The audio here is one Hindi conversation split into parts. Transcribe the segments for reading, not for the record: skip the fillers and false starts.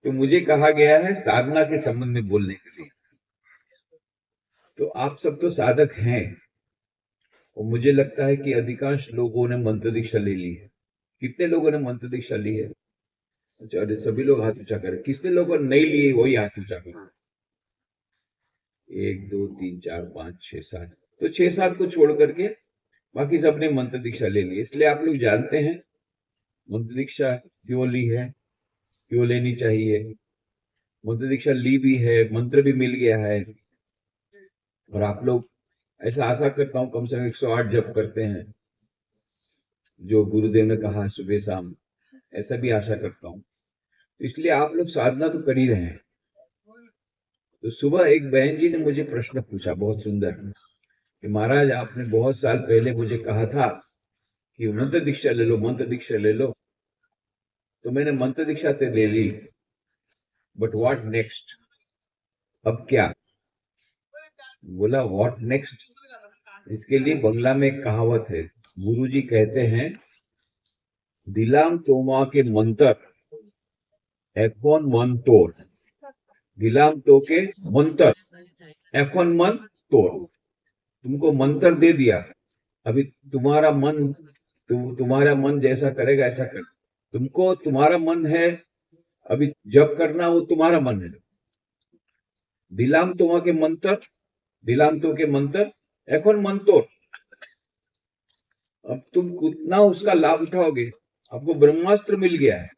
तो मुझे कहा गया है साधना के संबंध में बोलने के लिए। तो आप सब तो साधक हैं, और मुझे लगता है कि अधिकांश लोगों ने मंत्र दीक्षा ले ली है। कितने लोगों ने मंत्र दीक्षा ली है? अच्छा, अरे सभी लोग हाथ ऊंचा करें। कितने लोगों ने नहीं लिए वही हाथ ऊंचा करें। 1 2 3 4 5 6 7, तो 6 7 को छोड़ करके बाकी सबने मंत्र दीक्षा ले ली। इसलिए आप लोग जानते हैं मंत्र दीक्षा क्यों ली है, क्यों लेनी चाहिए। मंत्र दीक्षा ली भी है, मंत्र भी मिल गया है, और आप लोग, ऐसा आशा करता हूँ, कम से कम 108 जप करते हैं, जो गुरुदेव ने कहा सुबह शाम, ऐसा भी आशा करता हूँ। तो इसलिए आप लोग साधना तो कर ही रहे हैं। तो सुबह एक बहन जी ने मुझे प्रश्न पूछा बहुत सुंदर, कि महाराज आपने बहुत साल पहले मुझे कहा था कि मंत्र दीक्षा ले लो, मंत्र दीक्षा ले लो। तो मैंने मंत्र दीक्षा तो ले ली, बट व्हाट नेक्स्ट? अब क्या? बोला व्हाट नेक्स्ट, इसके लिए बंगला में एक कहावत है। गुरुजी कहते हैं, दिलाम तोमा के मंत्र एकोन मन तोड़। दिलाम तो के मंत्र एकोन मन तोड़। तुमको मंत्र दे दिया, अभी तुम्हारा मन जैसा करेगा ऐसा कर। तुमको तुम्हारा मन है अभी जब करना, वो तुम्हारा मन है। दिलाम तोमा के मंत्र, दिलाम तो के मंत्र एकोन मन तोड़। अब तुम कितना उसका लाभ उठाओगे? आपको ब्रह्मास्त्र मिल गया है,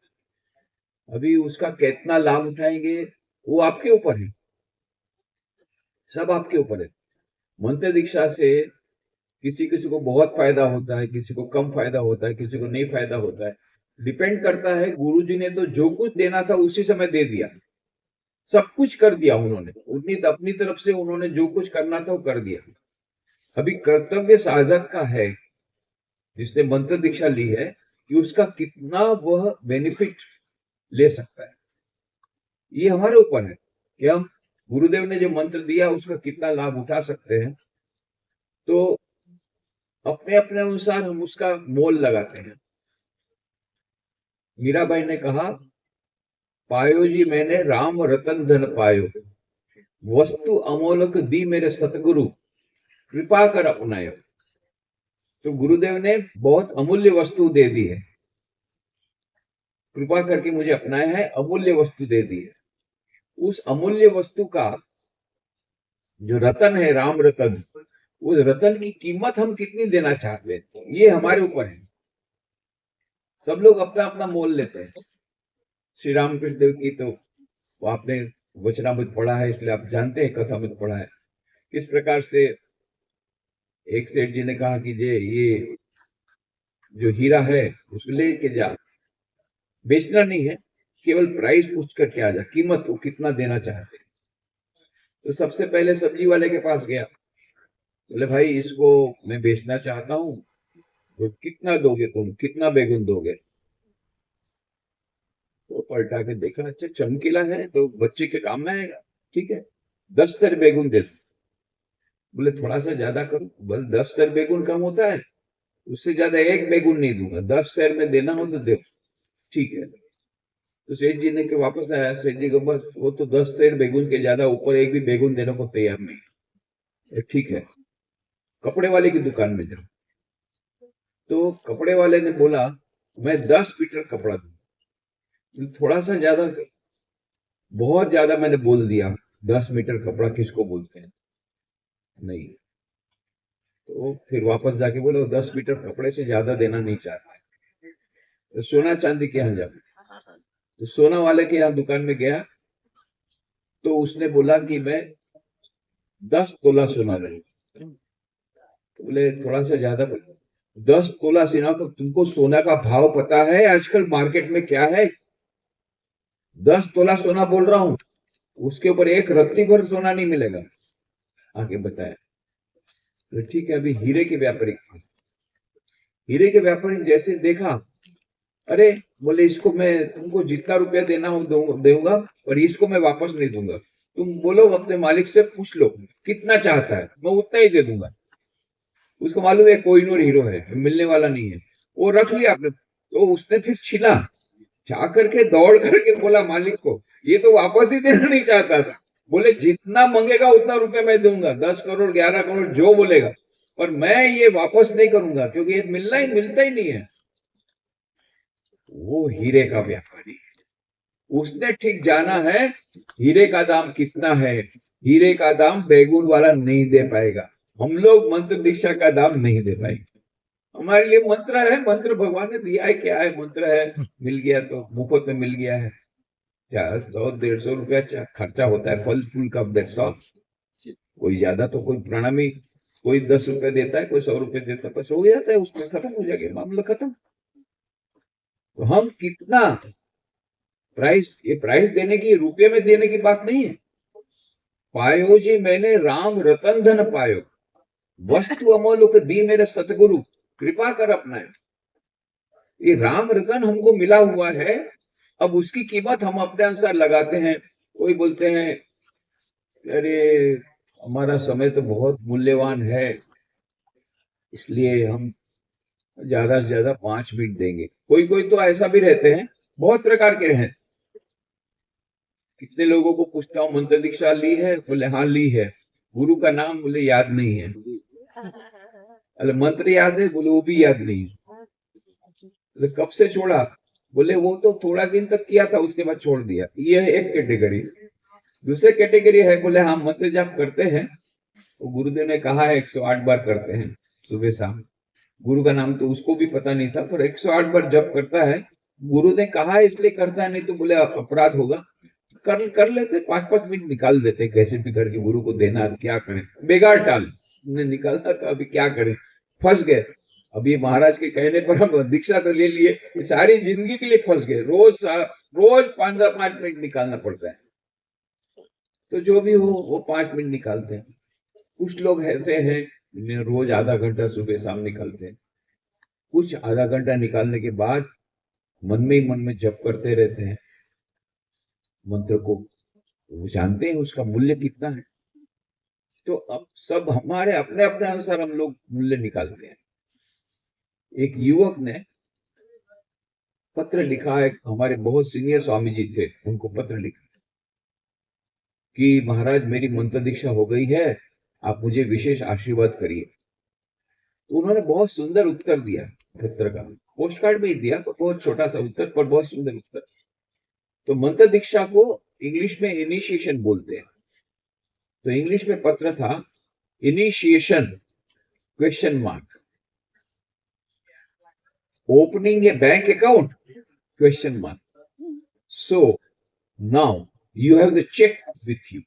अभी उसका कितना लाभ उठाएंगे वो आपके ऊपर है, सब आपके ऊपर है। मंत्र दीक्षा से किसी किसी को बहुत फायदा होता है, किसी को कम फायदा होता है, किसी को नहीं फायदा होता है। डिपेंड करता है। गुरुजी ने तो जो कुछ देना था उसी समय दे दिया, सब कुछ कर दिया उन्होंने, उतनी अपनी तरफ से उन्होंने जो कुछ करना था वो कर दिया। अभी कर्तव्य साधक का है, जिसने मंत्र दीक्षा ली है, कि उसका कितना वह बेनिफिट ले सकता है। ये हमारे ऊपर है कि हम गुरुदेव ने जो मंत्र दिया उसका कितना लाभ उठा सकते हैं। तो अपने अपने अनुसार हम उसका मोल लगाते हैं। मीराबाई ने कहा, पायो जी मैंने राम रतन धन पायो, वस्तु अमोलक दी मेरे सतगुरु, कृपा कर अपनायो। तो गुरुदेव ने बहुत अमूल्य वस्तु दे दी है, कृपा करके मुझे अपनाया है, अमूल्य वस्तु दे दी है। उस अमूल्य वस्तु का जो रतन है, राम रतन, उस रतन की कीमत हम कितनी देना चाहते हैं, ये हमारे ऊपर है। सब लोग अपना अपना मोल लेते हैं। श्री रामकृष्ण देव की तो आपने वचनामृत पढ़ा है, इसलिए आप जानते हैं, कथामृत पढ़ा है, किस प्रकार से एक सेठ जी ने कहा कि ये जो हीरा है उसको लेके जा, बेचना नहीं है, केवल प्राइस पूछ करके आ जा, कीमत वो कितना देना चाहते हैं। तो सबसे पहले सब्जी वाले के पास गया, बोले भाई इसको मैं बेचना चाहता हूँ, तो कितना दोगे तुम, कितना बैगन दोगे? तो पलटा के देखा, अच्छा चमकीला है तो बच्चे के काम में आएगा, ठीक है, 10 सेर बैगन दे दो। बोले थोड़ा सा ज्यादा करो। बस 10 सेर बैगन कम होता है, उससे ज्यादा एक बैगन नहीं दूंगा, 10 सेर में देना हो तो दे। ठीक है। तो सेठ जी ने के वापस आया, सेठ जी को बस वो तो 10 सेर बैगन के ज्यादा ऊपर एक भी बैगन देने को तैयार नहीं। ठीक है, कपड़े वाले की दुकान में जाओ। तो कपड़े वाले ने बोला मैं 10 मीटर कपड़ा दूं। थोड़ा सा ज्यादा, बहुत ज्यादा मैंने बोल दिया, 10 मीटर कपड़ा किसको बोलते हैं? नहीं। तो फिर वापस जाके बोले 10 मीटर कपड़े से ज्यादा देना नहीं चाहता। तो सोना चांदी के यहाँ जाओ। तो सोना वाले के यहाँ दुकान में गया, तो उसने बोला कि मैं 10 तोला सोना लूंगा। तो बोले थोड़ा सा ज्यादा बोले। 10 तोला सोना का, तुमको सोना का भाव पता है आजकल मार्केट में क्या है? 10 तोला सोना बोल रहा हूं, उसके ऊपर एक रत्ती भर सोना नहीं मिलेगा। आगे बताया। तो ठीक है, अभी हीरे के व्यापारी, हीरे के व्यापारी जैसे देखा, अरे बोले इसको मैं तुमको जितना रुपया देना हो दूंगा, पर इसको मैं वापस नहीं दूंगा। तुम बोलो अपने मालिक से, पूछ लो कितना चाहता है, मैं उतना ही दे दूंगा। उसको मालूम है कोहिनूर हीरो है, मिलने वाला नहीं है। वो रख लिया आपने। तो उसने फिर छीना, जा करके दौड़ करके बोला मालिक को, ये तो वापस ही देना नहीं चाहता था। बोले जितना मांगेगा उतना रुपए मैं दूंगा, 10 करोड़ 11 करोड़ जो बोलेगा, पर मैं ये वापस नहीं करूंगा क्योंकि ये मिलता ही नहीं है। वो हीरे का व्यापारी है, उसने ठीक जाना है हीरे का दाम कितना है। हीरे का दाम बैगुन वाला नहीं दे पाएगा, हम लोग मंत्र दीक्षा का दाम नहीं दे पाएंगे। हमारे लिए मंत्र है, मंत्र भगवान ने दिया है, क्या है मंत्र है, मिल गया तो मुफ्त में मिल गया है। क्या 100 150 रुपया खर्चा होता है फल फूल का, दैट्स ऑल। कोई ज्यादा तो कोई प्रणामी कोई 10 रुपए देता है, कोई 100 रुपए देता है, बस हो जाता है, उसमें खत्म हो जाएगा मामला, खत्म। तो हम कितना प्राइस, ये प्राइस देने की, रुपये में देने की बात नहीं है। पायो जी मैंने राम रतन धन पायो, वस्तु अमोलक दी मेरे सतगुरु, कृपा कर अपनाए। ये राम रतन हमको मिला हुआ है, अब उसकी कीमत हम अपने अनुसार लगाते हैं। कोई बोलते हैं अरे हमारा समय तो बहुत मूल्यवान है, इसलिए हम ज्यादा से ज्यादा 5 मिनट देंगे। कोई कोई तो ऐसा भी रहते हैं, बहुत प्रकार के हैं। कितने लोगों को पूछता हूँ मंत्र दीक्षा ली है, बोले हाँ ली है। गुरु का नाम बोले याद नहीं है। अरे मंत्र याद है, बोले वो भी याद नहीं है। बोले कब से छोड़ा, बोले वो तो थोड़ा दिन तक किया था, उसके बाद छोड़ दिया। ये है एक कैटेगरी। दूसरे कैटेगरी है, बोले हाँ मंत्र जाप करते हैं, वो गुरुदेव ने कहा है 108 बार करते हैं सुबह शाम। गुरु का नाम तो उसको भी पता नहीं था, पर 108 बार जप करता है, गुरु ने कहा है इसलिए करता है, नहीं तो बोले अपराध होगा। कर लेते, 5-5 मिनट निकाल देते, कैसे भी करके गुरु को देना, क्या करें, बेगार टाल ने निकालता, तो अभी क्या करें, फंस गए। अभी महाराज के कहने पर हम दीक्षा तो ले लिए, सारी जिंदगी के लिए फंस गए, रोज 5 मिनट निकालना पड़ता है। तो जो भी हो वो 5 मिनट निकालते हैं। कुछ लोग ऐसे हैं रोज आधा घंटा सुबह शाम निकालते हैं, कुछ आधा घंटा निकालने के बाद मन में ही मन में जप करते रहते हैं मंत्र को, वो जानते हैं उसका मूल्य कितना है। तो अब सब हमारे अपने अपने अनुसार हम लोग मूल्य निकालते हैं। एक युवक ने पत्र लिखा है, हमारे बहुत सीनियर स्वामी जी थे, उनको पत्र लिखा कि महाराज मेरी मंत्र दीक्षा हो गई है, आप मुझे विशेष आशीर्वाद करिए। तो उन्होंने बहुत सुंदर उत्तर दिया, पत्र का पोस्ट कार्ड में ही दिया, पर बहुत छोटा सा उत्तर, पर बहुत सुंदर उत्तर। तो मंत्र दीक्षा को इंग्लिश में इनिशिएशन बोलते हैं। तो इंग्लिश में पत्र था initiation question mark, opening A bank account question mark, so now you have the check with you.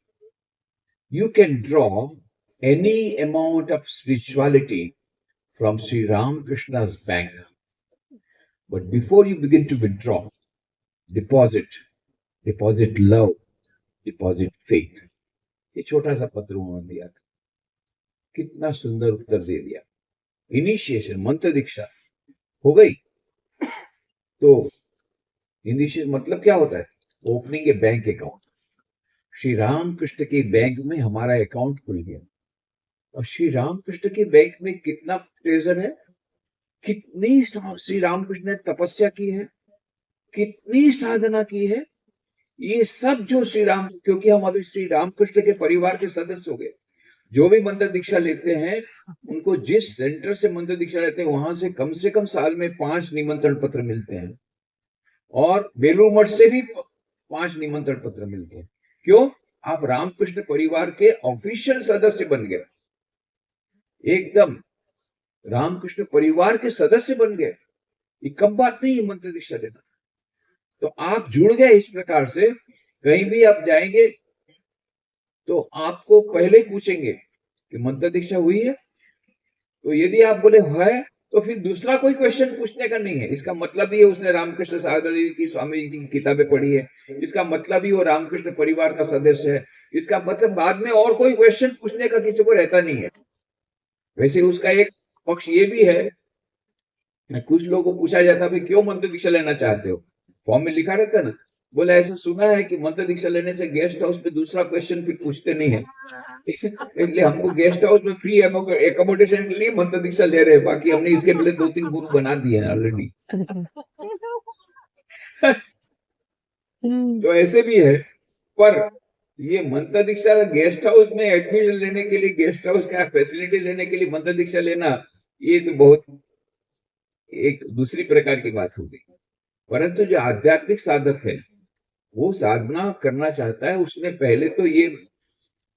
You can draw any amount of spirituality from Sri Ramakrishna's bank. But before you begin to withdraw, deposit love, deposit faith. ये छोटा सा पत्र उन्होंने दिया था, कितना सुंदर उत्तर दे दिया। इनिशिएशन मंत्र दीक्षा हो गई, तो इनिशिएशन मतलब क्या होता है, ओपनिंग ए बैंक अकाउंट। श्री रामकृष्ण के बैंक में हमारा अकाउंट खुल गया, और श्री रामकृष्ण के बैंक में कितना ट्रेजर है, कितनी श्री रामकृष्ण ने तपस्या की है, कितनी साधना की है, ये सब जो श्री राम, क्योंकि हम अभी श्री रामकृष्ण के परिवार के सदस्य हो गए। जो भी मंत्र दीक्षा लेते हैं, उनको जिस सेंटर से मंत्र दीक्षा लेते हैं, वहां से कम साल में 5 निमंत्रण पत्र मिलते हैं, और बेलूर मठ से भी 5 निमंत्रण पत्र मिलते हैं। क्यों? आप रामकृष्ण परिवार के ऑफिशियल सदस्य बन गए, एकदम रामकृष्ण परिवार के सदस्य बन गए। ये कम बात नहीं है मंत्र दीक्षा देना। तो आप जुड़ गए इस प्रकार से, कहीं भी आप जाएंगे तो आपको पहले ही पूछेंगे कि मंत्र दीक्षा हुई है। तो यदि आप बोले है, तो फिर दूसरा कोई क्वेश्चन पूछने का नहीं है। इसका मतलब ही है उसने रामकृष्ण शारदा देवी की, स्वामी जी की किताबें पढ़ी है, इसका मतलब ही वो रामकृष्ण परिवार का सदस्य है। इसका मतलब बाद में और कोई क्वेश्चन पूछने का किसी को रहता नहीं है। वैसे उसका एक पक्ष ये भी है, कुछ लोगों को पूछा जाता है क्यों मंत्र दीक्षा लेना चाहते हो, फॉर्म में लिखा रहता है ना, बोले ऐसा सुना है कि मंत्र दीक्षा लेने से गेस्ट हाउस में दूसरा क्वेश्चन फिर पूछते नहीं है, इसलिए हमको गेस्ट हाउस में फ्री एकोमोडेशन के लिए मंत्र दीक्षा ले रहे हैं, बाकी हमने इसके पहले 2-3 गुरु बना दिए हैं ऑलरेडी। तो ऐसे भी है। पर ये मंत्र दीक्षा गेस्ट हाउस में एडमिशन लेने के लिए, गेस्ट हाउस का फैसिलिटी लेने के लिए मंत्र दीक्षा लेना, ये तो बहुत एक दूसरी प्रकार की बात हो गई। परंतु जो आध्यात्मिक साधक है, वो साधना करना चाहता है, उसने पहले तो ये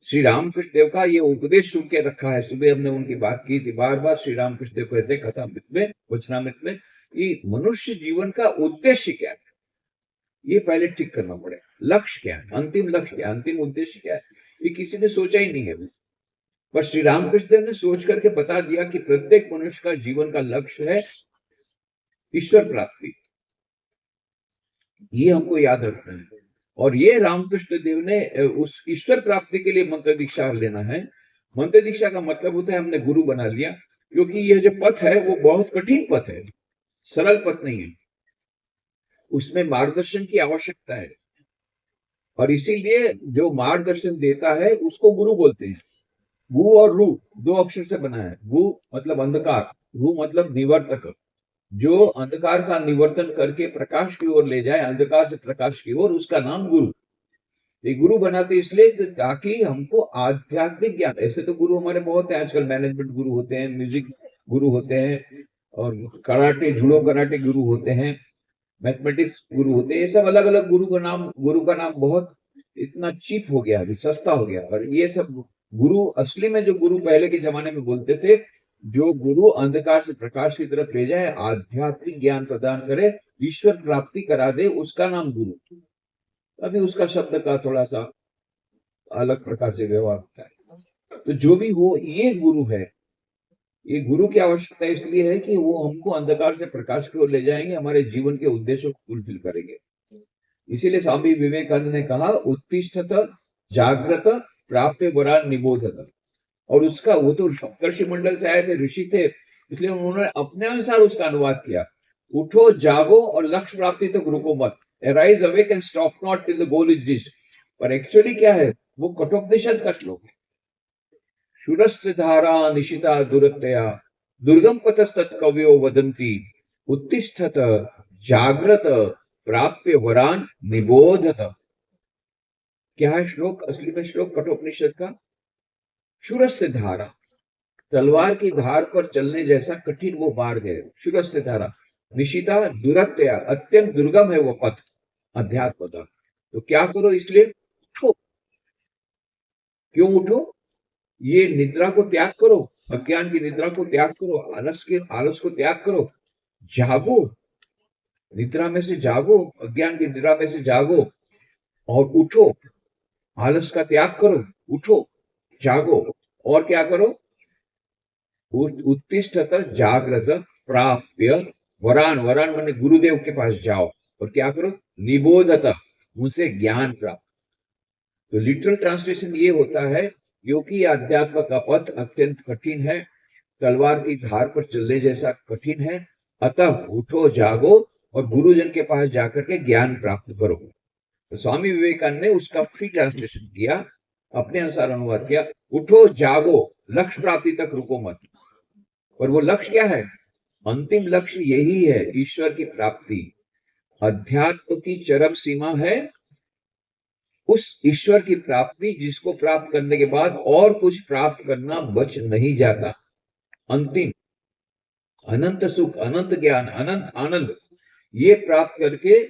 श्री रामकृष्ण देव का ये उपदेश सुन के रखा है। सुबह हमने उनकी बात की थी, बार बार श्री रामकृष्ण देव कहते कथामृत में, वचनामृत में, कि मनुष्य जीवन का उद्देश्य क्या है, ये पहले ठीक करना पड़ेगा। लक्ष्य क्या है, अंतिम लक्ष्य क्या है, अंतिम उद्देश्य क्या है, ये किसी ने सोचा ही नहीं है। पर श्री रामकृष्ण देव ने सोच करके बता दिया कि प्रत्येक मनुष्य का जीवन का लक्ष्य है ईश्वर प्राप्ति। ये हमको याद रखना है। और ये रामकृष्ण देव ने उस ईश्वर प्राप्ति के लिए मंत्र दीक्षा लेना है। मंत्र दीक्षा का मतलब होता है हमने गुरु बना लिया, क्योंकि यह जो पथ है वो बहुत कठिन पथ है, सरल पथ नहीं है, उसमें मार्गदर्शन की आवश्यकता है। और इसीलिए जो मार्गदर्शन देता है उसको गुरु बोलते हैं। गु और रू दो अक्षर से बना है। गु मतलब अंधकार, रू मतलब निवर्तक, जो अंधकार का निवर्तन करके प्रकाश की ओर ले जाए, अंधकार से प्रकाश की ओर, उसका नाम गुरु। ये गुरु बनाते इसलिए ताकि हमको आध्यात्मिक ज्ञान, ऐसे तो गुरु हमारे बहुत हैं आजकल, मैनेजमेंट गुरु होते हैं, म्यूजिक गुरु होते हैं, और कराटे, जुड़ो कराटे गुरु होते हैं, मैथमेटिक्स गुरु होते हैं। ये सब अलग अलग गुरु का नाम बहुत इतना चीप हो गया, अभी सस्ता हो गया। और ये सब गुरु, असली में जो गुरु पहले के जमाने में बोलते थे, जो गुरु अंधकार से प्रकाश की तरफ ले जाए, आध्यात्मिक ज्ञान प्रदान करे, ईश्वर प्राप्ति करा दे, उसका नाम गुरु। अभी उसका शब्द का थोड़ा सा अलग प्रकार से व्यवहार होता है। तो जो भी हो, ये गुरु है। ये गुरु की आवश्यकता इसलिए है कि वो हमको अंधकार से प्रकाश की ओर ले जाएंगे, हमारे जीवन के उद्देश्यों को फुलफिल करेंगे। इसीलिए स्वामी विवेकानंद ने कहा, उत्तिष्ठत जागृत प्राप्य वरा निबोधत। और उसका, वो तो सप्तर्षि मंडल से आए थे, ऋषि थे, इसलिए उन्होंने अपने अनुसार उसका अनुवाद किया। उठो जागो और लक्ष्य प्राप्ति तक रुको मत, arise awake and stop not till the goal is reached. पर एक्चुअली क्या है, वो कठोपनिषद का श्लोक है। शूरस्य धारा निशिता दुरतया दुर्गम पथस्तत् कवयो वदन्ति उत्तिष्ठत जागृत प्राप्य वरान निबोधत। क्या है श्लोक, असली में श्लोक कठोपनिषद का, शूरस्य धारा, तलवार की धार पर चलने जैसा कठिन वो मार्ग है, शूरस्य धारा। निशिता दुरतया, अत्यंत दुर्गम है वो पथ, अध्यात्म का। तो क्या करो, इसलिए उठो। क्यों उठो? ये निद्रा को त्याग करो, अज्ञान की निद्रा को त्याग करो, आलस को त्याग करो, जागो, निद्रा में से जागो, अज्ञान की निद्रा में से जागो और उठो। आलस का त्याग करो, उठो, जागो, और क्या करो, उत्तिष्ठत जागृत प्राप्य वरान, वरान माने गुरुदेव के पास जाओ, और क्या करो, निबोधत, उनसे ज्ञान प्राप्त। तो लिटरल ट्रांसलेशन ये होता है, क्योंकि अध्यात्म का पथ अत्यंत कठिन है, तलवार की धार पर चलने जैसा कठिन है, अतः उठो जागो और गुरुजन के पास जाकर के ज्ञान प्राप्त करो। तो स्वामी विवेकानंद ने उसका फ्री ट्रांसलेशन किया, अपने अनुसार अनुवाद किया, उठो जागो, लक्ष्य प्राप्ति तक रुको मत। और वो लक्ष्य क्या है? अंतिम लक्ष्य यही है, ईश्वर की प्राप्ति। अध्यात्म की चरम सीमा है उस ईश्वर की प्राप्ति, जिसको प्राप्त करने के बाद और कुछ प्राप्त करना बच नहीं जाता। अंतिम अनंत सुख, अनंत ज्ञान, अनंत आनंद, ये प्राप्त करके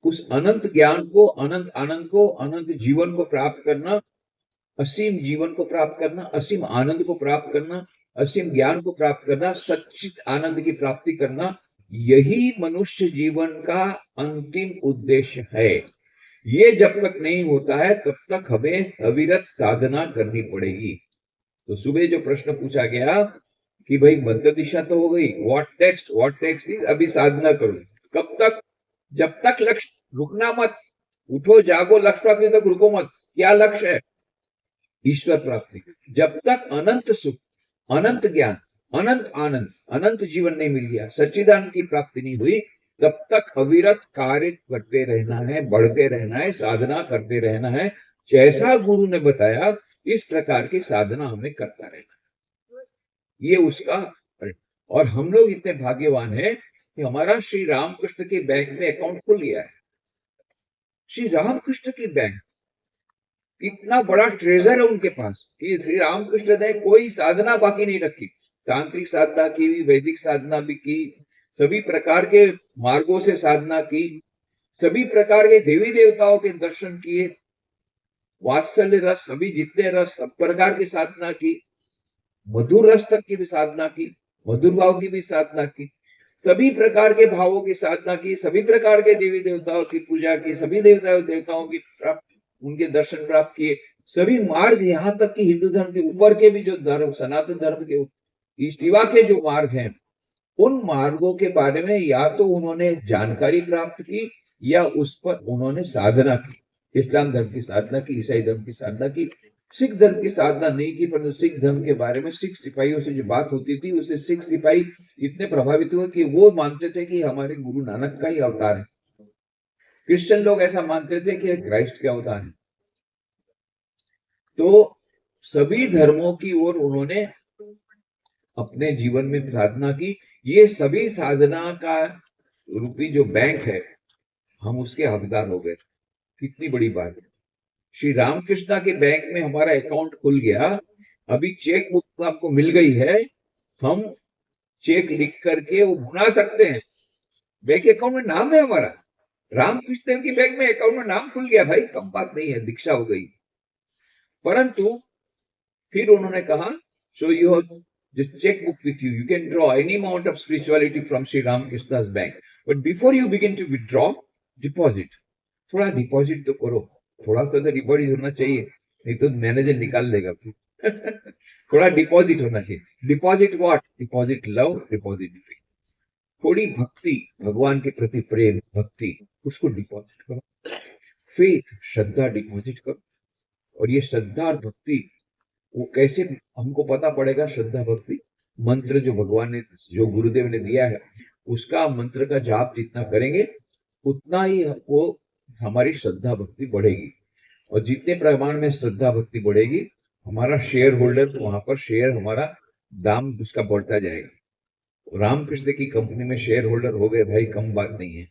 उस अनंत ज्ञान को, अनंत आनंद को, अनंत जीवन को प्राप्त करना, असीम जीवन को प्राप्त करना, असीम आनंद को प्राप्त करना, असीम ज्ञान को प्राप्त करना, सच्चित आनंद की प्राप्ति करना, यही मनुष्य जीवन का अंतिम उद्देश्य है। ये जब तक नहीं होता है तब तक हमें अविरत साधना करनी पड़ेगी। तो सुबह जो प्रश्न पूछा गया कि भाई मंत्र दिशा तो हो गई, व्हाट नेक्स्ट इज, अभी साधना करो। कब तक? जब तक लक्ष्य, रुकना मत, उठो जागो, लक्ष्य प्राप्ति तक रुको मत। क्या लक्ष्य है? ईश्वर प्राप्ति। जब तक अनंत सुख, अनंत ज्ञान, अनंत आनंद, अनंत जीवन नहीं मिल गया, सच्चिदानंद की प्राप्ति नहीं हुई, तब तक अविरत कार्य करते रहना है, बढ़ते रहना है, साधना करते रहना है। जैसा गुरु ने बताया इस प्रकार की साधना हमें करता रहना, ये उसका। और हम लोग इतने भाग्यवान हैं कि हमारा श्री रामकृष्ण के बैंक में अकाउंट खुल गया है। श्री रामकृष्ण की बैंक, इतना बड़ा ट्रेजर है उनके पास कि श्री रामकृष्ण ने कोई साधना बाकी नहीं रखी। तांत्रिक साधना की भी, वैदिक साधना भी की, सभी प्रकार के मार्गों से साधना की, सभी प्रकार के देवी देवताओं के दर्शन किए, वात्सल्य रस, सभी जितने रस, सब प्रकार की साधना की, मधुर रस तक की भी साधना की, मधुर भाव की भी साधना की, सभी प्रकार के भावों की साधना की, सभी प्रकार के देवी देवताओं की पूजा की, सभी देवताओं की प्राप्त, उनके दर्शन प्राप्त किए, सभी मार्ग, यहाँ तक कि हिंदू धर्म के ऊपर के भी जो धर्म, सनातन धर्म के शिवा के जो मार्ग हैं, उन मार्गों के बारे में या तो उन्होंने जानकारी प्राप्त की या उस पर उन्होंने साधना की। इस्लाम धर्म की साधना की, ईसाई धर्म की साधना की, सिख धर्म की साधना नहीं की, परंतु सिख धर्म के बारे में सिख सिपाहियों से जो बात होती थी, उससे सिख सिपाही इतने प्रभावित हुए कि वो मानते थे कि हमारे गुरु नानक का ही अवतार है। क्रिश्चियन लोग ऐसा मानते थे कि क्राइस्ट के अवतार है। तो सभी धर्मों की ओर उन्होंने अपने जीवन में साधना की। ये सभी साधना का रूपी जो बैंक है, हम उसके हकदार हो गए। कितनी बड़ी बात है। श्री रामकृष्णा के बैंक में हमारा अकाउंट खुल गया। अभी चेक बुक आपको मिल गई है, हम चेक लिख करके वो भुना सकते हैं। बैंक अकाउंट में नाम है हमारा, रामकृष्ण की बैंक में अकाउंट में नाम खुल गया भाई, कम बात नहीं है, दीक्षा हो गई। परंतु फिर उन्होंने कहा, so you have the checkbook with you. You can draw any amount of spirituality from Sri Ramakrishna's bank. But before you begin to withdraw, deposit. थोड़ा डिपॉजिट तो करो, थोड़ा सा तो डिपॉजिट होना चाहिए, नहीं तो मैनेजर निकाल देगा फिर। थोड़ा डिपॉजिट होना चाहिए। Deposit what? Deposit love, deposit faith. थोड़ी भक्ति, भगवान के प्रति प्रेम, भक्ति, उसको डिपॉजिट करो। फेथ, श्रद्धा डिपॉजिट करो। और ये श्रद्धा और भक्ति वो कैसे हमको पता पड़ेगा? श्रद्धा भक्ति मंत्र जो भगवान ने, जो गुरुदेव ने दिया है, उसका मंत्र का जाप जितना करेंगे उतना ही वो हमारी श्रद्धा भक्ति बढ़ेगी। और जितने प्रमाण में श्रद्धा भक्ति बढ़ेगी, हमारा शेयर होल्डर, वहां पर शेयर, हमारा दाम उसका बढ़ता जाएगा। रामकृष्ण की कंपनी में शेयर होल्डर हो गए भाई, कम बात नहीं है।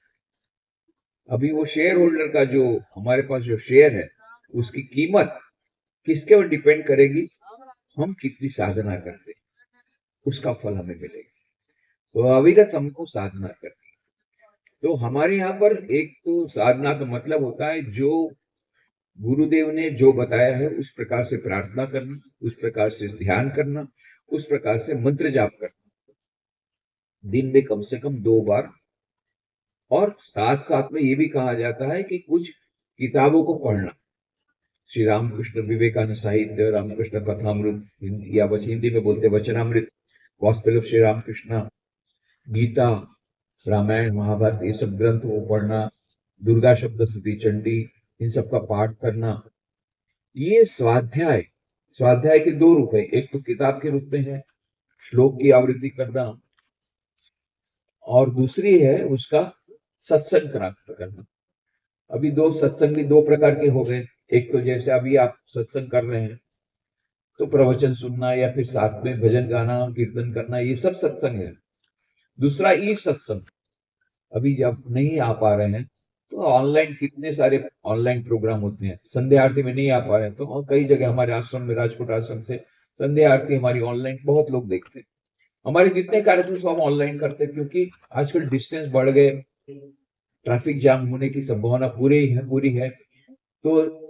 अभी वो शेयर होल्डर का जो हमारे पास जो शेयर है, उसकी कीमत किसके ऊपर डिपेंड करेगी? हम कितनी साधना करते, उसका फल हमें मिलेगा। तो अविरत हमको साधना करनी। तो हमारे यहाँ पर एक तो साधना का मतलब होता है जो गुरुदेव ने जो बताया है उस प्रकार से प्रार्थना करना, उस प्रकार से ध्यान करना, उस प्रकार से मंत्र जाप करना, दिन में कम से कम 2 बार। और साथ साथ में ये भी कहा जाता है कि कुछ किताबों को पढ़ना, श्री रामकृष्ण विवेकानंद साहित्य, रामकृष्ण कथामृत, या हिंदी में बोलते वचनामृत, गॉस्पेल ऑफ श्री रामकृष्ण, गीता, रामायण, महाभारत, ये सब ग्रंथ को पढ़ना, दुर्गा सप्तशती, चंडी, इन सब का पाठ करना। ये स्वाध्याय, स्वाध्याय के 2 रूप है। एक तो किताब के रूप में है, श्लोक की आवृत्ति करना, और दूसरी है उसका सत्संग करना। अभी 2 सत्संग भी 2 प्रकार के हो गए। एक तो जैसे अभी आप सत्संग कर रहे हैं तो प्रवचन सुनना या फिर साथ में भजन गाना, कीर्तन करना, ये सब सत्संग है। दूसरा ई सत्संग, अभी जब नहीं आ पा रहे हैं तो ऑनलाइन कितने सारे ऑनलाइन प्रोग्राम होते हैं। संध्या आरती में नहीं आ पा रहे हैं तो कई जगह हमारे आश्रम में, राजकोट आश्रम से संध्या आरती हमारी ऑनलाइन बहुत लोग देखते हैं। हमारे जितने कार्यक्रम सब हम ऑनलाइन करते हैं, क्योंकि आजकल डिस्टेंस बढ़ गए, ट्रैफिक जाम होने की संभावना पूरी है। तो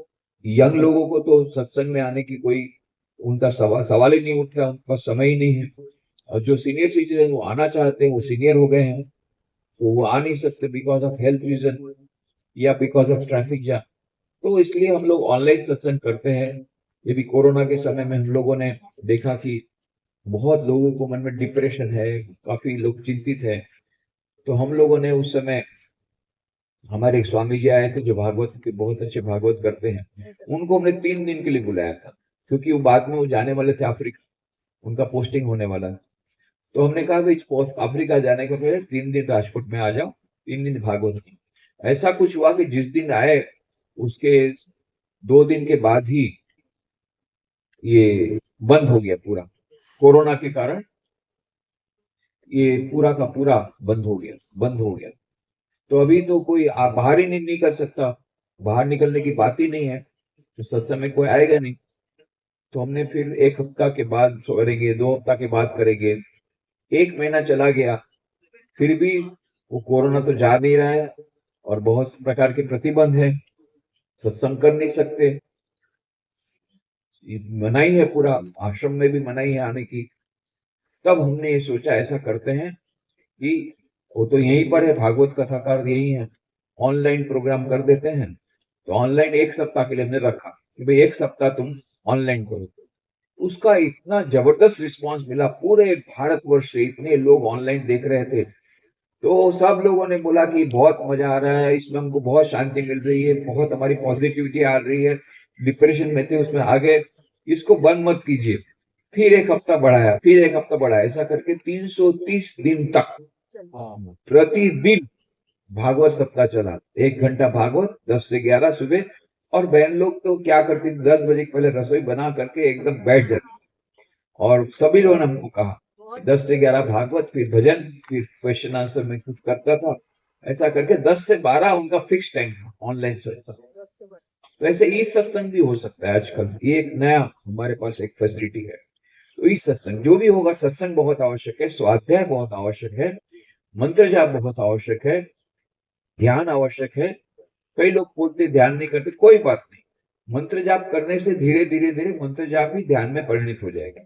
यंग लोगों को तो सत्संग में आने की कोई उनका सवाल ही नहीं उठता, उनके पास समय ही नहीं है। और जो सीनियर सिटीजन वो आना चाहते हैं, वो सीनियर हो गए हैं तो वो आ नहीं सकते बिकॉज ऑफ हेल्थ रीजन या बिकॉज ऑफ ट्रैफिक जाम। तो इसलिए हम लोग ऑनलाइन सत्संग करते हैं। ये भी कोरोना के समय में हम लोगों ने देखा कि बहुत लोगों को मन में डिप्रेशन है, काफी लोग चिंतित है। तो हम लोगों ने उस समय, हमारे एक स्वामी जी आए थे जो भागवत के बहुत अच्छे भागवत करते हैं, उनको हमने 3 दिन के लिए बुलाया था, क्योंकि वो बाद में वो जाने वाले थे अफ्रीका, उनका पोस्टिंग होने वाला था। तो हमने कहा भाई अफ्रीका जाने के पहले 3 दिन राजकोट में आ जाओ, 3 दिन भागवत की। ऐसा कुछ हुआ कि जिस दिन आए उसके 2 दिन के बाद ही ये बंद हो गया पूरा, कोरोना के कारण ये पूरा का पूरा बंद हो गया। तो अभी तो कोई बाहर ही नहीं निकल सकता, बाहर निकलने की बात ही नहीं है, तो सत्संग में कोई आएगा नहीं। तो हमने फिर 1 हफ्ता के बाद करेंगे, 2 हफ्ता के बाद करेंगे, 1 महीना चला गया, फिर भी वो कोरोना तो जा नहीं रहा है और बहुत प्रकार के प्रतिबंध है, सत्संग कर नहीं सकते। मनाही है, पूरा आश्रम में भी मनाही है आने की। तब हमने ये सोचा ऐसा करते हैं कि वो तो यहीं पर है, भागवत कथाकार यही है, ऑनलाइन प्रोग्राम कर देते हैं। तो ऑनलाइन 1 सप्ताह के लिए हमने रखा कि भाई 1 सप्ताह तुम ऑनलाइन करो। उसका इतना जबरदस्त रिस्पांस मिला, पूरे भारतवर्ष से इतने लोग ऑनलाइन देख रहे थे। तो सब लोगों ने बोला कि बहुत मजा आ रहा है, इसमें हमको बहुत शांति मिल रही है, बहुत हमारी पॉजिटिविटी आ रही है, डिप्रेशन में थे उसमें आ गए, इसको बंद मत कीजिए। फिर 1 हफ्ता बढ़ाया, फिर 1 हफ्ता बढ़ाया, ऐसा करके 330 दिन तक प्रतिदिन भागवत सप्ताह चला। 1 घंटा भागवत, 10 से 11 सुबह। और बहन लोग तो क्या करती थी, 10 बजे पहले रसोई बना करके एकदम बैठ जाती, और सभी लोगों ने हमको कहा 10 से 11 भागवत, फिर भजन, फिर क्वेश्चन आंसर में कुछ करता था। ऐसा करके 10 से 12 उनका फिक्स टाइम था ऑनलाइन सत्संग। तो ऐसे ई सत्संग भी हो सकता है आजकल, ये एक नया हमारे पास एक फैसिलिटी है। तो ई सत्संग जो भी होगा, सत्संग बहुत आवश्यक है, स्वाध्याय बहुत आवश्यक है, मंत्र जाप बहुत आवश्यक है, ध्यान आवश्यक है। कई लोग बोलते ध्यान नहीं करते, कोई बात नहीं, मंत्र जाप करने से धीरे धीरे धीरे मंत्र जाप ही ध्यान में परिणित हो जाएगा।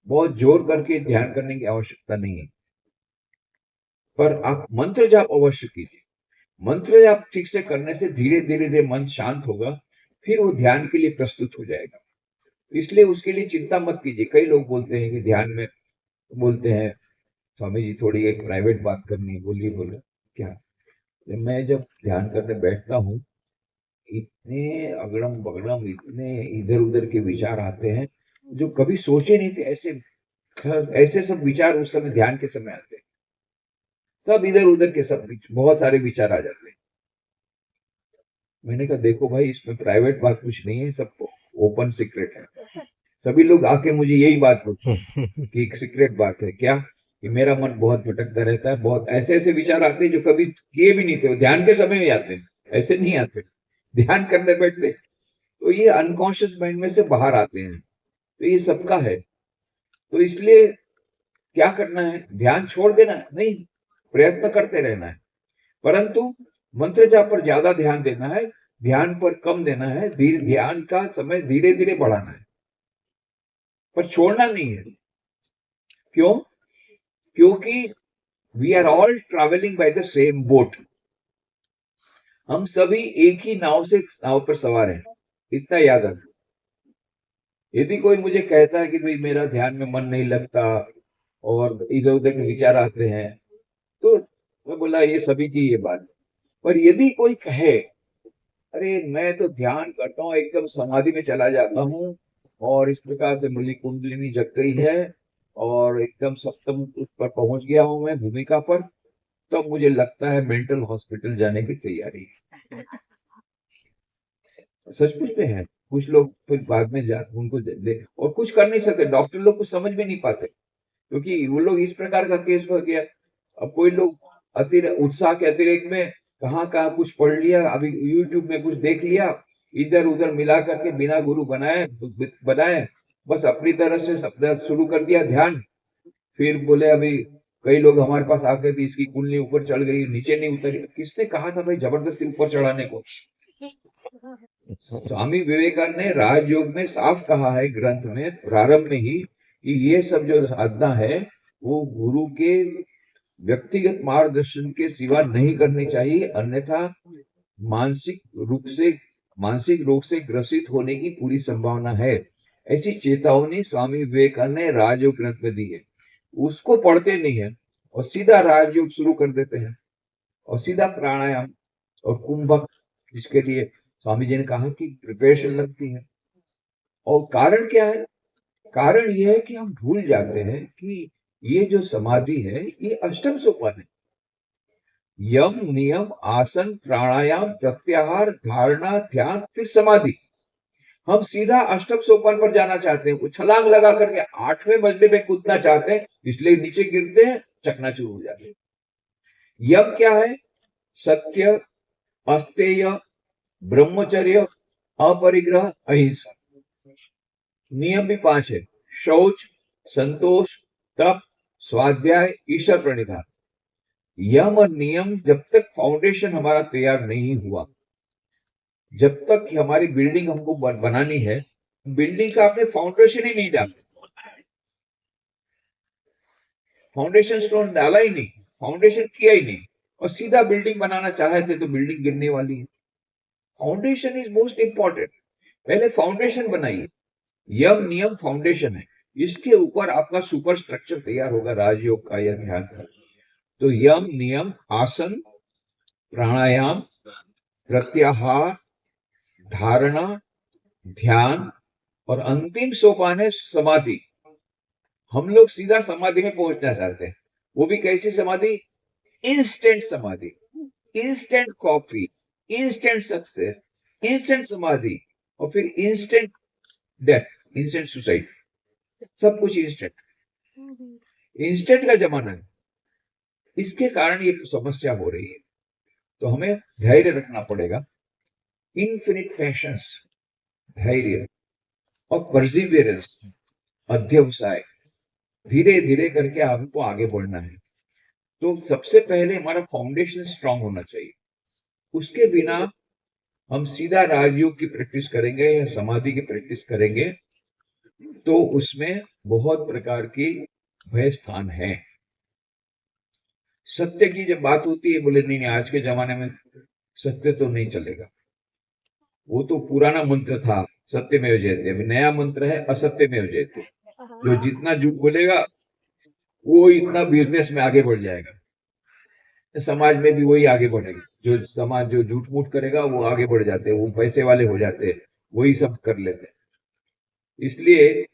बहुत जोर करके ध्यान करने की आवश्यकता नहीं है, पर आप मंत्र जाप अवश्य कीजिए। मंत्र जाप ठीक से करने से धीरे धीरे धीरे मन शांत होगा, फिर वो ध्यान के लिए प्रस्तुत हो जाएगा। इसलिए उसके लिए चिंता मत कीजिए। कई लोग बोलते हैं कि ध्यान में बोलते हैं, स्वामी जी थोड़ी एक प्राइवेट बात करनी है, बोलिए बोलो क्या। मैं जब ध्यान करने बैठता हूँ, इतने अगड़म बगड़म, इतने इधर उधर के विचार आते हैं जो कभी सोचे नहीं थे। ऐसे ऐसे सब विचार उस समय ध्यान के समय आते हैं, सब इधर उधर के सब बहुत सारे विचार आ जाते हैं। मैंने कहा देखो भाई, इसमें प्राइवेट बात कुछ नहीं है, सब ओपन सीक्रेट है। सभी लोग आके मुझे यही बात बोलते हैं कि एक सीक्रेट बात है क्या, कि मेरा मन बहुत भटकता रहता है, बहुत ऐसे ऐसे विचार आते हैं जो कभी किए भी नहीं थे, वो ध्यान के समय में आते हैं, ऐसे नहीं आते ध्यान करने बैठते। तो ये अनकॉन्शियस माइंड में से बाहर आते हैं, तो ये सबका है। तो इसलिए क्या करना है, ध्यान छोड़ देना है नहीं, प्रयत्न करते रहना है, परंतु मंत्र जाप पर ज्यादा ध्यान देना है, ध्यान पर कम देना है, धीरे ध्यान का समय धीरे धीरे बढ़ाना है, पर छोड़ना नहीं है। क्यों? क्योंकि we are all travelling by the same boat. हम सभी एक ही नाव पर सवार हैं, इतना याद रखना। यदि कोई मुझे कहता है कि भाई मेरा ध्यान में मन नहीं लगता और इधर उधर के विचार आते हैं, तो मैं बोला ये सभी की ये बात है। पर यदि कोई कहे अरे मैं तो ध्यान करता हूँ, एकदम समाधि में चला जाता हूँ और इस प्रकार से मेरी कुंडलिनी जग गई है और एकदम सप्तम उस पर पहुंच गया हूं मैं, भूमिका पर, तब मुझे लगता है मेंटल हॉस्पिटल जाने की तैयारी है। सचमुच में है। कुछ लोग फिर बाद में जा उनको दे और कुछ कर नहीं सकते, डॉक्टर लोग कुछ समझ भी नहीं पाते, क्योंकि वो लोग इस प्रकार का केस हो गया। अब कोई लोग उत्साह के अतिरेक में कहाँ कहाँ कुछ पढ़ लिया, अभी यूट्यूब में कुछ देख लिया, इधर उधर मिला करके बिना गुरु बनाए बस अपनी तरह से शब्द शुरू कर दिया ध्यान। फिर बोले अभी कई लोग हमारे पास आकर के इसकी कुंडली ऊपर चढ़ गई, नीचे नहीं उतरी। किसने कहा था भाई जबरदस्ती ऊपर चढ़ाने को? स्वामी विवेकानंद ने राजयोग में साफ कहा है, ग्रंथ में प्रारंभ में ही, कि ये सब जो साधना है वो गुरु के व्यक्तिगत मार्गदर्शन के सिवा नहीं करनी चाहिए, अन्यथा मानसिक रूप से मानसिक रोग से ग्रसित होने की पूरी संभावना है। ऐसी चेतावनी स्वामी विवेकानंद ने राजयोग ग्रंथ में दी है। उसको पढ़ते नहीं है और सीधा राजयोग शुरू कर देते हैं और सीधा प्राणायाम और कुंभक, जिसके लिए स्वामी जी ने कहा कि प्रिपरेशन लगती है। और कारण क्या है? कारण यह है कि हम भूल जाते हैं कि ये जो समाधि है ये अष्टम सोपान है। यम, नियम, आसन, प्राणायाम, प्रत्याहार, धारणा, ध्यान, फिर समाधि। हम सीधा अष्टम सोपान पर जाना चाहते हैं, छलांग लगा करके 8वें मंजिल पे कूदना चाहते हैं, इसलिए नीचे गिरते हैं चकनाचूर हो जाते हैं। यम क्या है? सत्य, अस्तेय, ब्रह्मचर्य, अपरिग्रह, अहिंसा। नियम भी 5 है। शौच, संतोष, तप, स्वाध्याय, ईश्वर प्रणिधान। यम और नियम जब तक फाउंडेशन हमारा तैयार नहीं हुआ, जब तक हमारी बिल्डिंग हमको बनानी है, बिल्डिंग का आपने फाउंडेशन ही नहीं डाला, फाउंडेशन स्टोन डाला ही नहीं, फाउंडेशन किया ही नहीं, और सीधा बिल्डिंग बनाना चाहते तो बिल्डिंग गिरने वाली है। Foundation is most important. पहले फाउंडेशन बनाइए। यम नियम फाउंडेशन है, इसके ऊपर आपका सुपर स्ट्रक्चर तैयार होगा राजयोग का या ध्यान का। तो यम नियम, आसन, प्राणायाम, प्रत्याहार, धारणा, ध्यान, और अंतिम सोपान है समाधि। हम लोग सीधा समाधि में पहुंचना चाहते हैं। वो भी कैसी समाधि? इंस्टेंट समाधि, instant coffee, instant success, instant समाधि, और फिर इंस्टेंट डेथ, इंस्टेंट सुसाइड, सब कुछ इंस्टेंट। इंस्टेंट का जमाना है, इसके कारण ये समस्या हो रही है। तो हमें धैर्य रखना पड़ेगा, इन्फिनिट पेशेंस, धैर्य और परसिवियरेंस, अध्यवसाय, धीरे धीरे करके आपको आगे बढ़ना है। तो सबसे पहले हमारा फाउंडेशन स्ट्रांग होना चाहिए। उसके बिना हम सीधा राजयोग की प्रैक्टिस करेंगे या समाधि की प्रैक्टिस करेंगे तो उसमें बहुत प्रकार की भय स्थान है। सत्य की जब बात होती है, बोले नहीं नहीं, आज के जमाने में सत्य तो नहीं चलेगा, वो तो पुराना मंत्र था, सत्यमेव जयते। अभी नया मंत्र है असत्यमेव जयते। जो जितना झूठ बोलेगा वो इतना बिजनेस में आगे बढ़ जाएगा, समाज में भी वही आगे बढ़ेगा। जो समाज जो झूठ मूठ करेगा वो आगे बढ़ जाते हैं, वो पैसे वाले हो जाते हैं, वही सब कर लेते हैं। इसलिए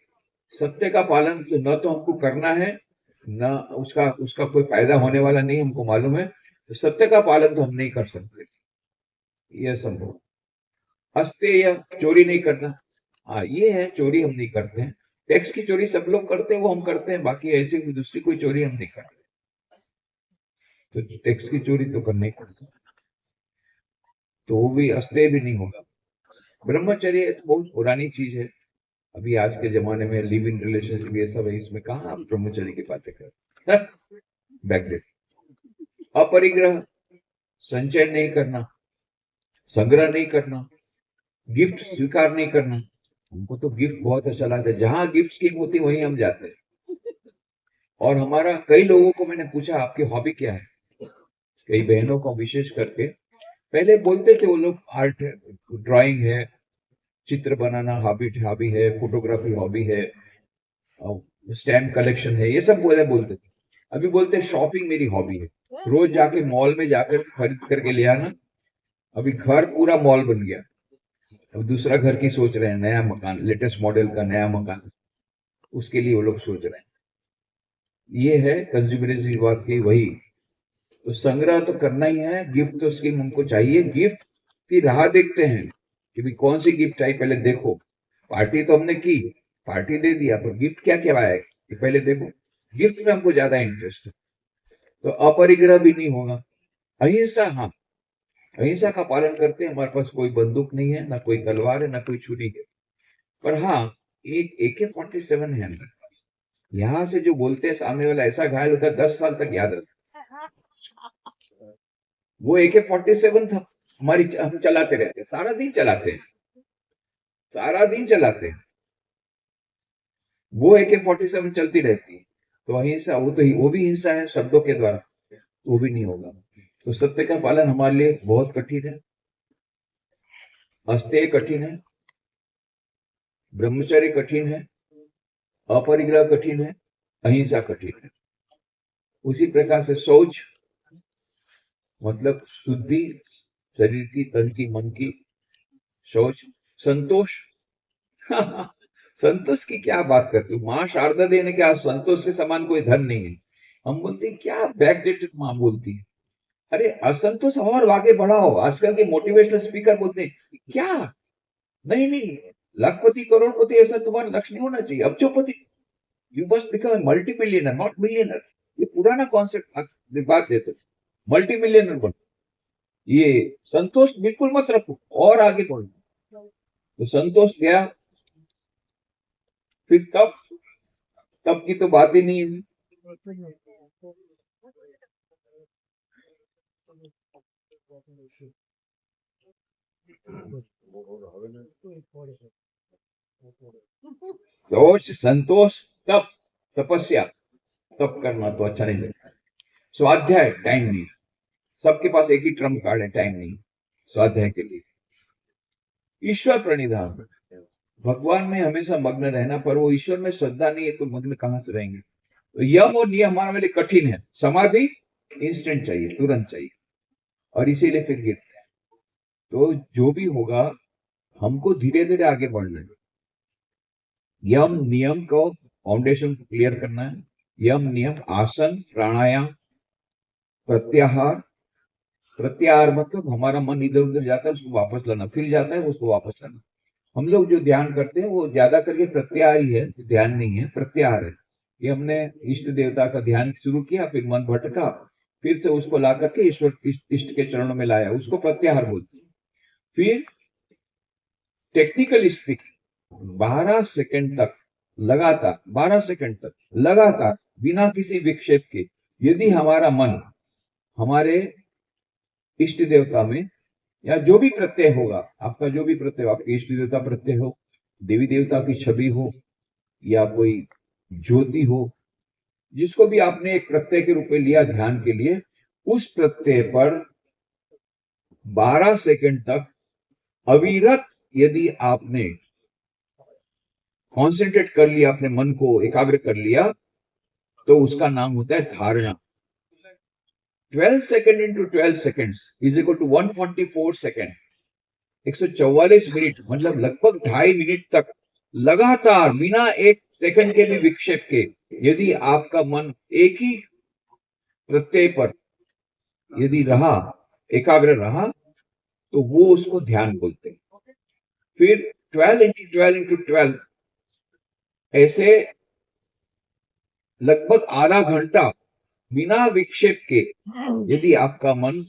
सत्य का पालन तो न तो हमको करना है, न उसका उसका कोई फायदा होने वाला नहीं, हमको मालूम है। तो सत्य का पालन तो हम नहीं कर सकते, यह संभव। अस्तेय, चोरी नहीं करना। हाँ, ये है, चोरी हम नहीं करते हैं। टैक्स की चोरी सब लोग करते हैं, वो हम करते हैं, बाकी ऐसी दूसरी कोई चोरी हम नहीं करते। तो टैक्स की चोरी तो करनी पड़ती, तो वो भी अस्तेय भी नहीं होगा। ब्रह्मचर्य तो बहुत पुरानी चीज है। अभी आज के जमाने में लिव इन रिलेशनशिप ये सब है, इसमें कहाँ आप ब्रह्मचर्य की बातें कर बैकडेट। अपरिग्रह, संचय नहीं करना, संग्रह नहीं करना, गिफ्ट स्वीकार नहीं करना। हमको तो गिफ्ट बहुत अच्छा लगता है, जहां गिफ्ट स्कीम होती वहीं हम जाते हैं। और हमारा कई लोगों को मैंने पूछा आपकी हॉबी क्या है, कई बहनों को विशेष करके पहले बोलते थे वो लोग आर्ट है, ड्राइंग है, चित्र बनाना हॉबी है, फोटोग्राफी हॉबी है, स्टैम्प कलेक्शन है, ये सब बोलते थे। अभी बोलते शॉपिंग मेरी हॉबी है, रोज जाके मॉल में जाकर खरीद करके ले आना। अभी घर पूरा मॉल बन गया। अब दूसरा घर की सोच रहे हैं, नया मकान, लेटेस्ट मॉडल का नया मकान, उसके लिए वो लोग सोच रहे हैं। ये है कंज्यूमरिज्म बात की वही। तो संग्रह तो करना ही है, गिफ्ट तो स्कीम हमको चाहिए। गिफ्ट की राह देखते हैं कि भाई कौन सी गिफ्ट आई, पहले देखो। पार्टी तो हमने की, पार्टी दे दिया, पर गिफ्ट क्या क्या आया ये पहले देखो। गिफ्ट में हमको ज्यादा इंटरेस्ट है। तो अपरिग्रह भी नहीं होगा। अहिंसा, हाँ, अहिंसा का पालन करते हैं। हमारे पास कोई बंदूक नहीं है, ना कोई तलवार है, ना कोई छुरी है, पर हाँ एक AK-47 है हमारे पास। यहां से जो बोलते हैं सामने वाला ऐसा घायल होता है 10 साल तक याद रहता है। वो AK-47 था, हम चलाते रहते हैं, सारा दिन चलाते हैं, सारा दिन चलाते हैं, वो AK-47 चलती रहती है। तो अहिंसा, वो भी हिंसा है शब्दों के द्वारा, वो भी नहीं होगा। तो सत्य का पालन हमारे लिए बहुत कठिन है, अस्तेय कठिन है, ब्रह्मचर्य कठिन है, अपरिग्रह कठिन है, अहिंसा कठिन है। उसी प्रकार से शौच मतलब शुद्धि, शरीर की, तन की, मन की, शौच। संतोष संतोष की क्या बात करते हो, माँ शारदा देवी ने क्या, संतोष के समान कोई धन नहीं है। हम बोलते हैं क्या बैकडेटेड माँ बोलती है। अरे असंतोष और आगे बढ़ाओ। आजकल के मोटिवेशनल स्पीकर बोलते हैं क्या, नहीं नहीं, लाखपति करोड़पति ऐसा तुम्हारा लक्ष्य नहीं होना चाहिए, अब्जोपति। You must become a multi millionaire, not millionaire. ये पुराना कॉन्सेप्ट बात देते, मल्टी मिलियनर बनो, ये संतोष बिल्कुल मत रखो और आगे बढ़ो। तो संतोष गया, फिर तब की तो बात ही नहीं है। सोच, संतोष, तप, तपस्या, तप करना तो अच्छा नहीं लगता। स्वाध्याय टाइम नहीं, सबके पास एक ही ट्रम्प कार्ड है, टाइम नहीं स्वाध्याय के लिए। ईश्वर प्रणिधान, भगवान में हमेशा मग्न रहना, पर वो ईश्वर में श्रद्धा नहीं है तो मग्न कहां से रहेंगे। तो यम और नियम हमारे लिए कठिन है। समाधि इंस्टेंट चाहिए, तुरंत चाहिए, और इसीलिए फिर गिरते हैं। तो जो भी होगा हमको धीरे धीरे आगे बढ़ना है। यम नियम को फाउंडेशन क्लियर करना है। यम नियम, आसन, प्राणायाम, प्रत्याहार। प्रत्याहार मतलब हमारा मन इधर उधर जाता है उसको वापस लाना, फिर जाता है उसको वापस लाना। हम लोग जो ध्यान करते हैं वो ज्यादा करके प्रत्याहार ही है, ध्यान नहीं है, प्रत्याहार है। ये हमने इष्ट देवता का ध्यान शुरू किया, फिर मन भटका, फिर से उसको ला करके ईश्वर इष्ट के चरणों में लाया, उसको प्रत्याहार बोलते हैं। फिर टेक्निकल स्पीकिंग 12 सेकंड तक लगातार, 12 सेकंड तक लगातार बिना किसी विक्षेप के, यदि हमारा मन हमारे इष्ट देवता में या जो भी प्रत्यय होगा, आपका जो भी प्रत्यय हो, आपके इष्ट देवता प्रत्यय हो, देवी देवता की छवि हो, या कोई ज्योति हो, जिसको भी आपने एक प्रत्यय के रूप में लिया ध्यान के लिए, उस प्रत्यय पर 12 सेकंड तक अविरत यदि आपने कॉन्सेंट्रेट कर लिया, अपने मन को एकाग्र कर लिया, तो उसका नाम होता है धारणा। 12 second into 12 seconds is equal to 144 second, 144 minute, मतलब लगभग 2.5 मिनट तक लगातार बिना एक सेकंड के भी विक्षेप के, यदि आपका मन एक ही प्रत्यय पर यदि रहा, एकाग्र रहा, तो वो उसको ध्यान बोलते हैं। फिर 12 इंटू 12 इंटू 12, ऐसे लगभग आधा घंटा बिना विक्षेप के यदि आपका मन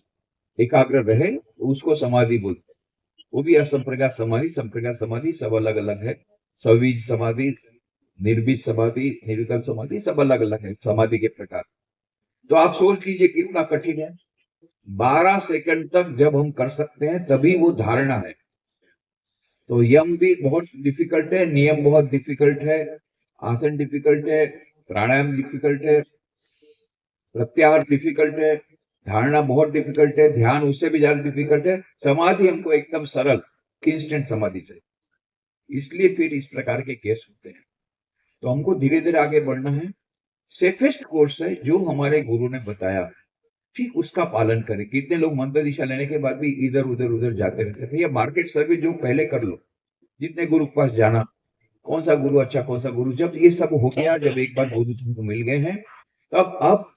एकाग्र रहे, तो उसको समाधि बोलते हैं। वो भी असंप्रज्ञात समाधि, संप्रज्ञात समाधि सब अलग अलग है। सवीज समाधि, निर्बीज समाधि, निर्विकल्प समाधि, सब अलग अलग है समाधि के प्रकार। तो आप सोच लीजिए कितना कठिन है। 12 सेकंड तक जब हम कर सकते हैं तभी वो धारणा है। तो यम भी बहुत डिफिकल्ट है, नियम बहुत डिफिकल्ट है, आसन डिफिकल्ट है, प्राणायाम डिफिकल्ट है, प्रत्याहार डिफिकल्ट है, धारणा बहुत डिफिकल्ट है, ध्यान उससे भी ज्यादा डिफिकल्ट है। समाधि हमको एकदम सरल इंस्टेंट समाधि चाहिए। इसलिए फिर इस प्रकार के केस होते हैं। तो हमको धीरे धीरे आगे बढ़ना है। सेफेस्ट कोर्स है जो हमारे गुरु ने बताया, ठीक उसका पालन करें। कितने लोग मंत्र दिशा लेने के बाद भी इधर उधर उधर जाते रहते हैं। भैया मार्केट सर्वे जो पहले कर लो, जितने गुरु के पास जाना, कौन सा गुरु अच्छा, कौन सा गुरु, जब ये सब हो गया, जब एक बार गुरु तुमको मिल गए हैं, तब अब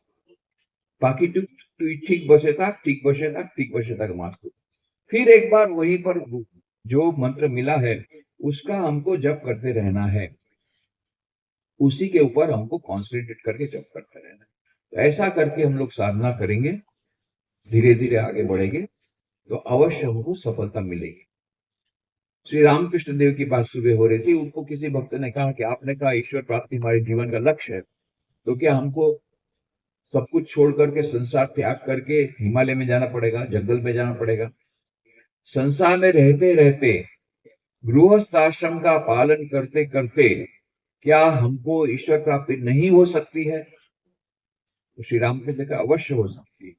बाकी ठीक बसे था, ठीक बसे था, ठीक बसे था मास्टर, फिर एक बार वहीं पर जो मंत्र मिला है उसका हमको जप करते रहना है, उसी के ऊपर हमको कॉन्सेंट्रेट करके जप करते रहना है। तो ऐसा करके हम लोग साधना करेंगे, धीरे धीरे आगे बढ़ेंगे, तो अवश्य हमको सफलता मिलेगी। श्री रामकृष्ण देव की बात सुबह हो रही थी, उनको किसी भक्त ने कहा कि आपने कहा ईश्वर प्राप्ति हमारे जीवन का लक्ष्य है, तो क्या हमको सब कुछ छोड़ करके, संसार त्याग करके हिमालय में जाना पड़ेगा, जंगल में जाना पड़ेगा? संसार में रहते रहते, गृहस्थ आश्रम का पालन करते करते क्या हमको ईश्वर प्राप्ति नहीं हो सकती है? तो श्री रामकृष्ण का अवश्य हो सकती है,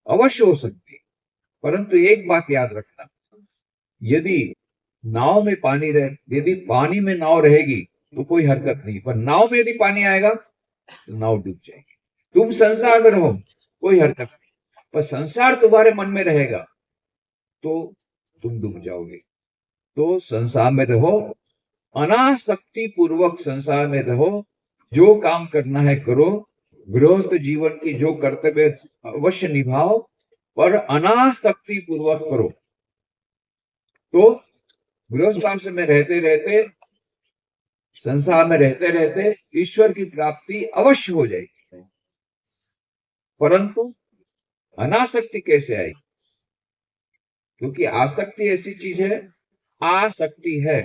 अवश्य हो सकती है। परंतु एक बात याद रखना, यदि नाव में पानी रहे, यदि पानी में नाव रहेगी तो कोई हरकत नहीं, पर नाव में यदि पानी आएगा तो नाव डूब जाएगी। तुम संसार में रहो, कोई हरकत नहीं, पर संसार तुम्हारे मन में रहेगा तो तुम डूब जाओगे। तो संसार में रहो, अनासक्ति पूर्वक संसार में रहो, जो काम करना है करो, गृहस्थ जीवन की जो कर्तव्य अवश्य निभाओ, पर अनासक्ति पूर्वक करो। तो गृहस्थ आश्रम में रहते रहते, संसार में रहते रहते ईश्वर की प्राप्ति अवश्य हो जाएगी। परंतु अनासक्ति कैसे आई? क्योंकि आसक्ति ऐसी चीज है, आसक्ति है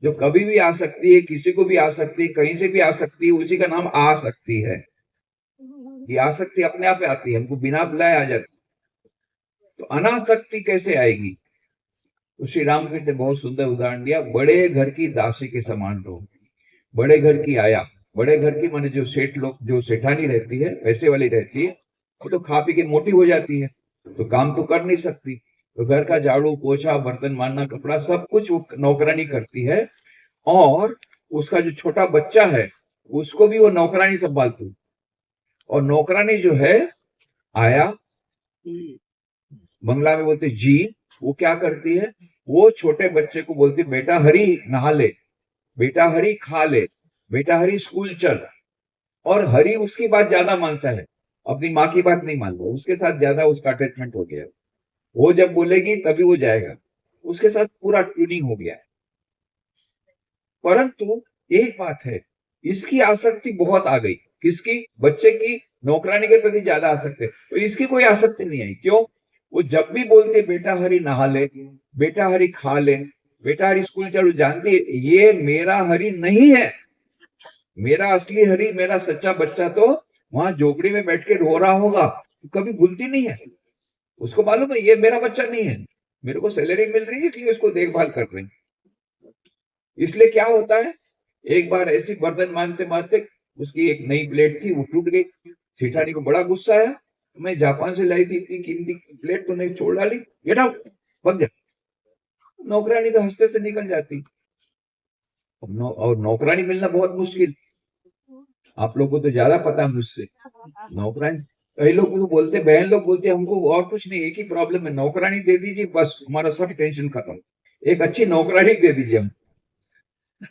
जो कभी भी आ सकती है, किसी को भी आ सकती है, कहीं से भी आ सकती है, उसी का नाम आसक्ति है। ये आसक्ति अपने आप आती है, हमको बिना बुलाए आ जाती है। तो अनासक्ति कैसे आएगी? तो श्री रामकृष्ण ने बहुत सुंदर उदाहरण दिया, बड़े घर की दासी के समान रहो। बड़े घर की आया, बड़े घर की माने जो सेठ लोग, जो सेठानी रहती है, पैसे वाली रहती है, वो तो खा पी के मोटी हो जाती है, तो काम तो कर नहीं सकती, तो घर का झाड़ू पोछा बर्तन मारना कपड़ा सब कुछ वो नौकरानी करती है। और उसका जो छोटा बच्चा है उसको भी वो नौकरानी संभालती। और नौकरानी जो है, आया बंगला में बोलते जी, वो क्या करती है, वो छोटे बच्चे को बोलती बेटा हरी नहा ले, बेटा हरी खा ले, बेटा हरी स्कूल चल। और हरी उसकी बात ज्यादा मानता है, अपनी माँ की बात नहीं मानता, उसके साथ ज्यादा उसका अटैचमेंट हो गया। वो जब बोलेगी तभी वो जाएगा, उसके साथ पूरा ट्यूनिंग हो गया है। परंतु एक बात है, इसकी आसक्ति बहुत आ गई, किसकी? बच्चे की नौकरानी के प्रति ज्यादा आसक्ति है, तो इसकी कोई आसक्ति नहीं आई। क्यों? वो जब भी बोलते बेटा हरी नहा ले, बेटा हरी खा ले, बेटा हरी स्कूल चलो, जानती है ये मेरा हरी नहीं है, मेरा असली हरी, मेरा सच्चा बच्चा तो वहां झोपड़ी में बैठ के रो रहा होगा, कभी भूलती नहीं है। उसको मालूम है ये मेरा बच्चा नहीं है, मेरे को सैलरी मिल रही है इसलिए उसको देखभाल कर रही। इसलिए क्या होता है, एक बार ऐसी बर्तन मांजते मांजते उसकी एक नई प्लेट थी, वो टूट गई। सेठानी को बड़ा गुस्सा आया, मैं जापान से लाई थी इतनी कीमती प्लेट, तूने छोड़ डाली, गेट आउट, भाग जा। नौकरानी तो हंसते से निकल जाती। और नौकरानी मिलना बहुत मुश्किल, आप लोग को तो ज्यादा पता है मुझसे। नौकरानी, कई लोग तो बोलते, बहन लोग बोलते हमको और कुछ नहीं, एक ही प्रॉब्लम है, नौकरानी दे दीजिए बस हमारा सब टेंशन खत्म, एक अच्छी नौकरानी दे दीजिए हम।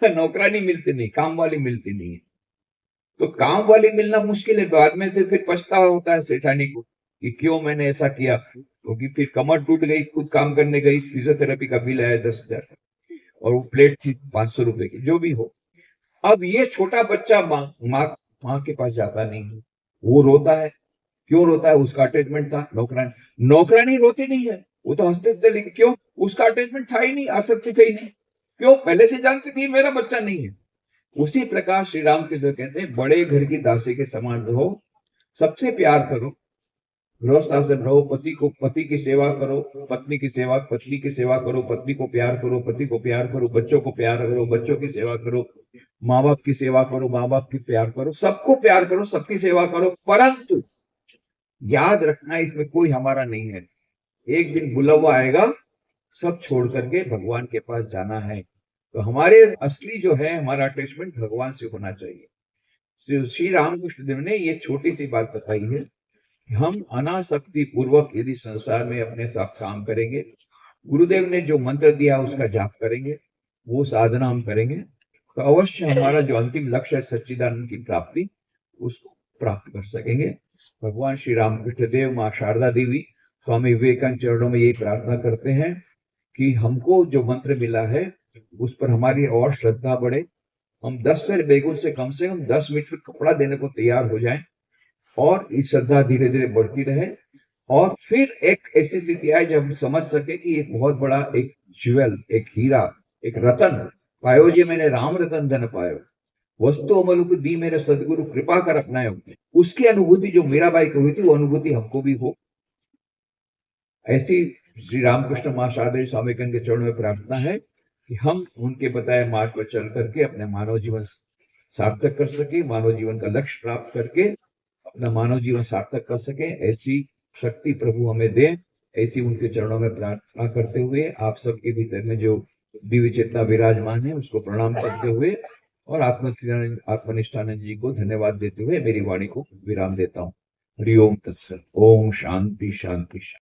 नौकरानी मिलती नहीं, काम वाली मिलती नहीं है। तो काम वाली मिलना मुश्किल है, बाद में तो फिर पछतावा होता है सेठानी को कि क्यों मैंने ऐसा किया, क्योंकि फिर कमर टूट गई, खुद काम करने गई, फिजियोथेरेपी का बिल आया 10,000 और वो प्लेट थी 500 रुपए की, जो भी हो। अब ये छोटा बच्चा माँ के पास जाता नहीं है, वो रोता है। क्यों रोता है? उसका अटैचमेंट था नौकरानी। नौकरानी रोती नहीं है, वो तो हंसते हंसते, क्यों? उसका अटैचमेंट था ही नहीं, आसक्ति थी ही नहीं। क्यों? पहले से जानती थी मेरा बच्चा नहीं है। उसी प्रकार श्री राम कृष्ण कहते हैं बड़े घर की दासी के समान रहो, सबसे प्यार करो, गृहस्थ आश्रम रहो, पति को, पति की सेवा करो, पत्नी की सेवा, पत्नी की सेवा करो, पत्नी को प्यार करो, पति को प्यार करो, बच्चों को प्यार करो, बच्चों की सेवा करो, माँ बाप की सेवा करो, माँ बाप की प्यार करो, सबको प्यार करो, सबकी सेवा करो। परंतु याद रखना इसमें कोई हमारा नहीं है, एक दिन बुलावा आएगा, सब छोड़ करके भगवान के पास जाना है। तो हमारे असली जो है, हमारा अटैचमेंट भगवान से होना चाहिए। श्री रामकृष्ण देव ने ये छोटी सी बात बताई है कि हम अनासक्ति पूर्वक यदि संसार में अपने साथ काम करेंगे, गुरुदेव ने जो मंत्र दिया उसका जाप करेंगे, वो साधना हम करेंगे, तो अवश्य हमारा जो अंतिम लक्ष्य है सच्चिदानंद की प्राप्ति, उसको प्राप्त कर सकेंगे। भगवान श्री रामकृष्ण देव, माँ शारदा देवी, स्वामी विवेकानंद चरणों में यही प्रार्थना करते हैं कि हमको जो मंत्र मिला है उस पर हमारी और श्रद्धा बढ़े, हम 10 से बेगुन से कम 10 मीटर कपड़ा देने को तैयार हो जाएं, और इस श्रद्धा धीरे धीरे बढ़ती रहे, और फिर एक ऐसी स्थिति आए जब हम समझ सके कि एक बहुत बड़ा एक ज्वेल, एक हीरा, एक रतन पायो जी मैंने, राम रतन धन पायो, वस्तु अमल को दी मेरे सदगुरु कृपा कर अपनायो। उसकी अनुभूति जो मीराबाई को हुई थी, वो अनुभूति हमको भी हो। ऐसी श्री रामकृष्ण माँ शारदा स्वामी विवेकानंद के चरणों में प्रार्थना है कि हम उनके बताए मार्ग पर चल करके अपने मानव जीवन सार्थक कर सके, मानव जीवन का लक्ष्य प्राप्त करके अपना मानव जीवन सार्थक कर सके, ऐसी शक्ति प्रभु हमें दे। ऐसी उनके चरणों में प्रार्थना करते हुए आप सबके भीतर में जो दिव्य चेतना विराजमान है उसको प्रणाम करते हुए और आत्मनिष्ठानंद जी को धन्यवाद देते हुए मेरी वाणी को विराम देता हूँ। हरि ओम तत्सत। ओम शांति शांति शांति।